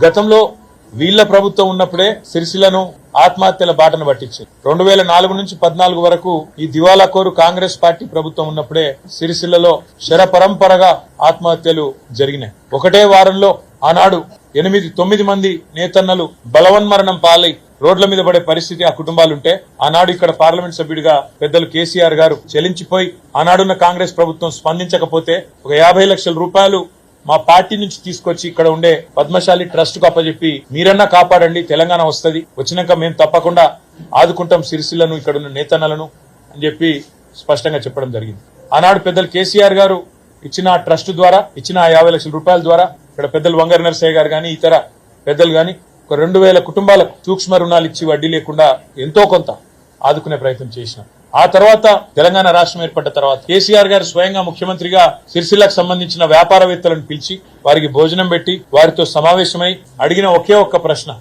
గతంలో వీళ్ల ప్రభుత్వం ఉన్నప్పుడే సిరిసిల్లను ఆత్మహత్యల బాటను పట్టించింది. 2004 నుంచి 14 వరకు ఈ దివాలాకోరు కాంగ్రెస్ పార్టీ ప్రభుత్వం ఉన్నప్పుడే సిరిసిల్లలో శరపరంపరగా ఆత్మహత్యలు జరిగినాయి. ఒకటే వారంలో ఆనాడు 8-9 మంది నేతన్నలు బలవన్మరణం పాలై రోడ్ల మీద పడే పరిస్థితి ఆ కుటుంబాలుంటే ఆనాడు ఇక్కడ పార్లమెంట్ సభ్యుడిగా పెద్దలు కేసీఆర్ గారు చెలించిపోయి ఆనాడున్న కాంగ్రెస్ ప్రభుత్వం స్పందించకపోతే ఒక 50 లక్షల రూపాయలు మా పార్టీ నుంచి తీసుకొచ్చి ఇక్కడ ఉండే పద్మశాలి ట్రస్ట్ కు అప్పచెప్పి మీరన్నా కాపాడండి, తెలంగాణ వస్తుంది, వచ్చినాక మేము తప్పకుండా ఆదుకుంటాం సిరిసిల్లను, ఇక్కడ ఉన్న నేతన్నలను అని చెప్పి స్పష్టంగా చెప్పడం జరిగింది. ఆనాడు పెద్దలు కేసీఆర్ గారు ఇచ్చిన ట్రస్ట్ ద్వారా ఇచ్చిన 50 లక్షల రూపాయల ద్వారా ఇక్కడ పెద్దలు వంగరి నరసయ్య గారు గాని ఇతర పెద్దలు గాని ఒక 2000 కుటుంబాలకు సూక్ష్మ రుణాలు ఇచ్చి వడ్డీ లేకుండా ఎంతో కొంత ఆదుకునే ప్రయత్నం చేసినాం. ఆ తర్వాత తెలంగాణ రాష్ట్రం ఏర్పడ్డ తర్వాత కేసీఆర్ గారు స్వయంగా ముఖ్యమంత్రిగా సిరిసిల్లకు సంబంధించిన వ్యాపారవేత్తలను పిలిచి వారికి భోజనం పెట్టి వారితో సమావేశమై అడిగిన ఒకే ఒక్క ప్రశ్న,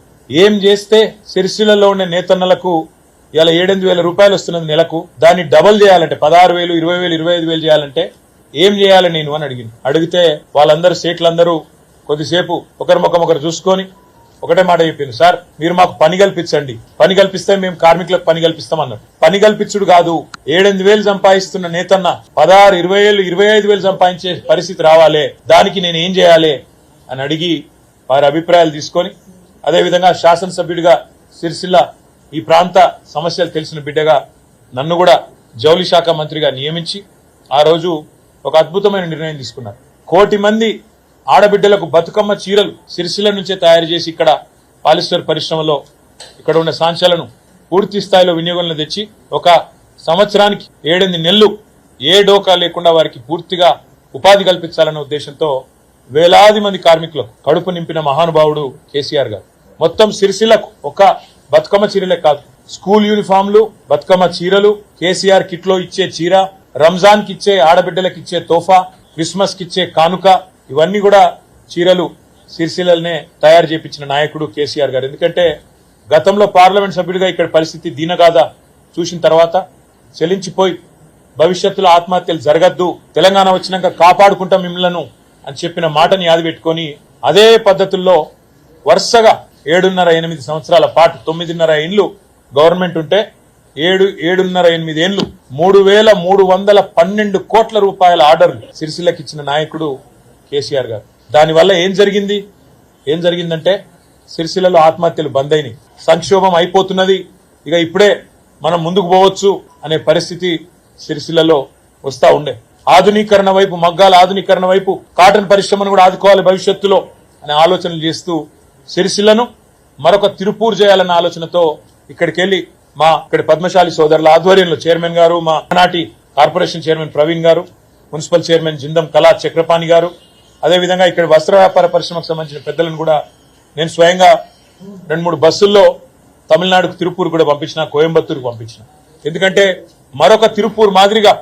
ఏం చేస్తే సిరిసిల్లలో ఉండే నేతన్నలకు ఇలా 7-8 రూపాయలు వస్తున్నది నెలకు, దాన్ని డబుల్ చేయాలంటే 16,000, 20,000, 25,000 చేయాలంటే ఏం చేయాలి నేను అని అడిగితే వాళ్ళందరూ సేట్లందరూ కొద్దిసేపు ఒకరి ముఖం ఒకరు చూసుకొని ఒకటే మాట చెప్పింది, సార్ మీరు మాకు పని కల్పించండి, పని కల్పిస్తే మేము కార్మికులకు పని కల్పిస్తామన్నారు. పని కల్పించుడు కాదు, 7-8 సంపాదిస్తున్న నేతన్న 16, 20,000, 25,000 సంపాదించే పరిస్థితి రావాలే, దానికి నేను ఏం చేయాలి అని అడిగి వారి అభిప్రాయాలు తీసుకొని అదేవిధంగా శాసనసభ్యుడిగా సిరిసిల్ల ఈ ప్రాంత సమస్యలు తెలిసిన బిడ్డగా నన్ను కూడా జౌళి శాఖ మంత్రిగా నియమించి ఆ రోజు ఒక అద్భుతమైన నిర్ణయం తీసుకున్నారు. 1 కోటి మంది ఆడబిడ్డలకు బతుకమ్మ చీరలు సిరిసిల్ల నుంచే తయారు చేసి ఇక్కడ పాలిస్టర్ పరిశ్రమలో ఇక్కడ ఉన్న సాంచాలను పూర్తి స్థాయిలో వినియోగంలో తెచ్చి ఒక సంవత్సరానికి 7-8 నెలలు ఏ డోకా లేకుండా వారికి పూర్తిగా ఉపాధి కల్పించాలన్న ఉద్దేశంతో వేలాది మంది కార్మికులకు కడుపు నింపిన మహానుభావుడు కేసీఆర్ గారు. మొత్తం సిరిసిల్లకు ఒక బతుకమ్మ చీరలే కాదు, స్కూల్ యూనిఫామ్లు, బతుకమ్మ చీరలు, కేసీఆర్ కిట్లో ఇచ్చే చీర, రంజాన్ కి ఇచ్చే ఆడబిడ్డలకు ఇచ్చే తోఫా, క్రిస్మస్ కి ఇచ్చే కానుక, ఇవన్నీ కూడా చీరలు సిరిసిల్లనే తయారు చేపించిన నాయకుడు కేసీఆర్ గారు. ఎందుకంటే గతంలో పార్లమెంట్ సభ్యుడిగా ఇక్కడ పరిస్థితి దీనగాథ చూసిన తర్వాత చెలించిపోయి భవిష్యత్తులో ఆత్మహత్యలు జరగద్దు, తెలంగాణ వచ్చినాక కాపాడుకుంటాం మిమ్మల్ని అని చెప్పిన మాటని యాది పెట్టుకుని అదే పద్ధతుల్లో వరుసగా 7.5-8 సంవత్సరాల పాటు 9.5 ఏళ్లు గవర్నమెంట్ ఉంటే 7.5-8 ఏళ్లు 3,312 కోట్ల రూపాయల ఆర్డర్లు సిరిసిల్లకి ఇచ్చిన నాయకుడు కేసీఆర్ గారు. దానివల్ల ఏం జరిగిందంటే సిరిసిల్లలో ఆత్మహత్యలు బంద్ అయినాయి, సంక్షోభం అయిపోతున్నది, ఇక ఇప్పుడే మనం ముందుకు పోవచ్చు అనే పరిస్థితి సిరిసిల్లలో వస్తా ఉండే. ఆధునీకరణ వైపు, మగ్గాల ఆధునీకరణ వైపు, కాటన్ పరిశ్రమను కూడా ఆదుకోవాలి భవిష్యత్తులో అనే ఆలోచనలు చేస్తూ సిరిసిల్లను మరొక తిరుపూర్ చేయాలన్న ఆలోచనతో ఇక్కడికి వెళ్లి ఇక్కడ పద్మశాలి సోదరుల ఆధ్వర్యంలో చైర్మన్ గారు, మా నాటి కార్పొరేషన్ చైర్మన్ ప్రవీణ్ గారు, మున్సిపల్ చైర్మన్ జిందం కళా చక్రపాణి గారు, అదేవిధంగా ఇక్కడ వస్త్ర వ్యాపార పరిశ్రమకు సంబంధించిన పెద్దలను కూడా నేను స్వయంగా 2-3 బస్సుల్లో తమిళనాడుకు తిరుపూర్ కూడా పంపించిన, కోయంబత్తూరుకు పంపించిన. ఎందుకంటే మరొక తిరుపూర్ మాదిరిగా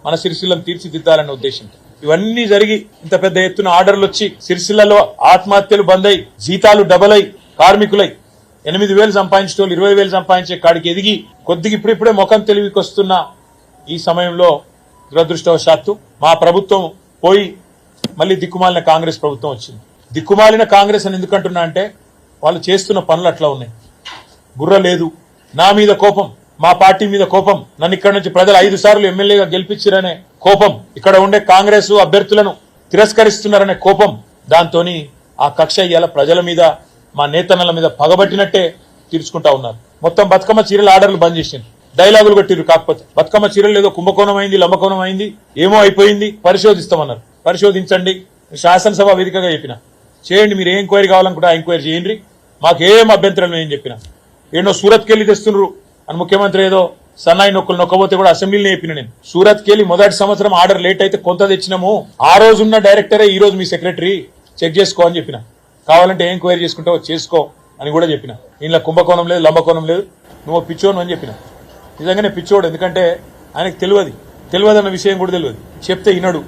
మన సిరిసిల్లను తీర్చిదిద్దాలన్న ఉద్దేశంతో ఇవన్నీ జరిగి ఇంత పెద్ద ఎత్తున ఆర్డర్లు వచ్చి సిరిసిల్లలో ఆత్మహత్యలు బంద్ అయి, జీతాలు డబల్ అయి, కార్మికులై 8,000 సంపాదించే 20,000 సంపాదించే కాడికి ఎదిగి కొద్దిగా ఇప్పుడిప్పుడే ముఖం తెలివికి వస్తున్న ఈ సమయంలో దురదృష్టవశాత్తు మా ప్రభుత్వం పోయి మళ్ళీ దిక్కుమాలిన కాంగ్రెస్ ప్రభుత్వం వచ్చింది. దిక్కుమాలిన కాంగ్రెస్ అని ఎందుకంటున్నా అంటే వాళ్ళు చేస్తున్న పనులు అట్లా ఉన్నాయి. బుర్ర లేదు, నా మీద కోపం, మా పార్టీ మీద కోపం, నన్ను ఇక్కడ నుంచి ప్రజలు 5 సార్లు ఎమ్మెల్యేగా గెలిపించారనే కోపం, ఇక్కడ ఉండే కాంగ్రెస్ అభ్యర్థులను తిరస్కరిస్తున్నారనే కోపం, దాంతోని ఆ కక్ష ఇవాళ ప్రజల మీద, మా నేతన్నల మీద పగబట్టినట్టే తీర్చుకుంటా ఉన్నారు. మొత్తం బతుకమ్మ చీరల ఆర్డర్లు బంద్ చేసింది, డైలాగులు కొట్టిరు. కాకపోతే బతుకమ్మ చీరలు ఏదో కుంభకోణం అయింది, లంబకోణం అయింది, ఏమో అయిపోయింది, పరిశోధిస్తామన్నారు. పరిశోధించండి, శాసనసభ వేదికగా చెప్పిన చేయండి, మీరు ఏ ఎంక్వైరీ కావాలనుకుంటే ఆ ఎంక్వైరీ చేయండి, మాకేం అభ్యంతరం ఏం చెప్పిన. ఏదో సూరత్కి వెళ్ళి తెస్తున్నారు అని ముఖ్యమంత్రి ఏదో సన్నాయి నొక్కులు నొక్కబోతే కూడా అసెంబ్లీలో చెప్పిన. నేను సూరత్కి వెళ్ళి మొదటి సంవత్సరం ఆర్డర్ లేట్ అయితే కొంత తెచ్చినాము, ఆ రోజున్న డైరెక్టరే ఈ రోజు మీ సెక్రటరీ, చెక్ చేసుకో అని చెప్పిన. కావాలంటే ఏం ఎంక్వైరీ చేసుకుంటావో చేసుకో అని కూడా చెప్పిన. ఇంట్లో కుంభకోణం లేదు, లంబకోణం లేదు, నువ్వు పిచ్చోను అని చెప్పిన. నిజంగానే పిచ్చోడు, ఎందుకంటే ఆయనకు తెలియదు అన్న విషయం కూడా తెలియదు, చెప్తే వినడు.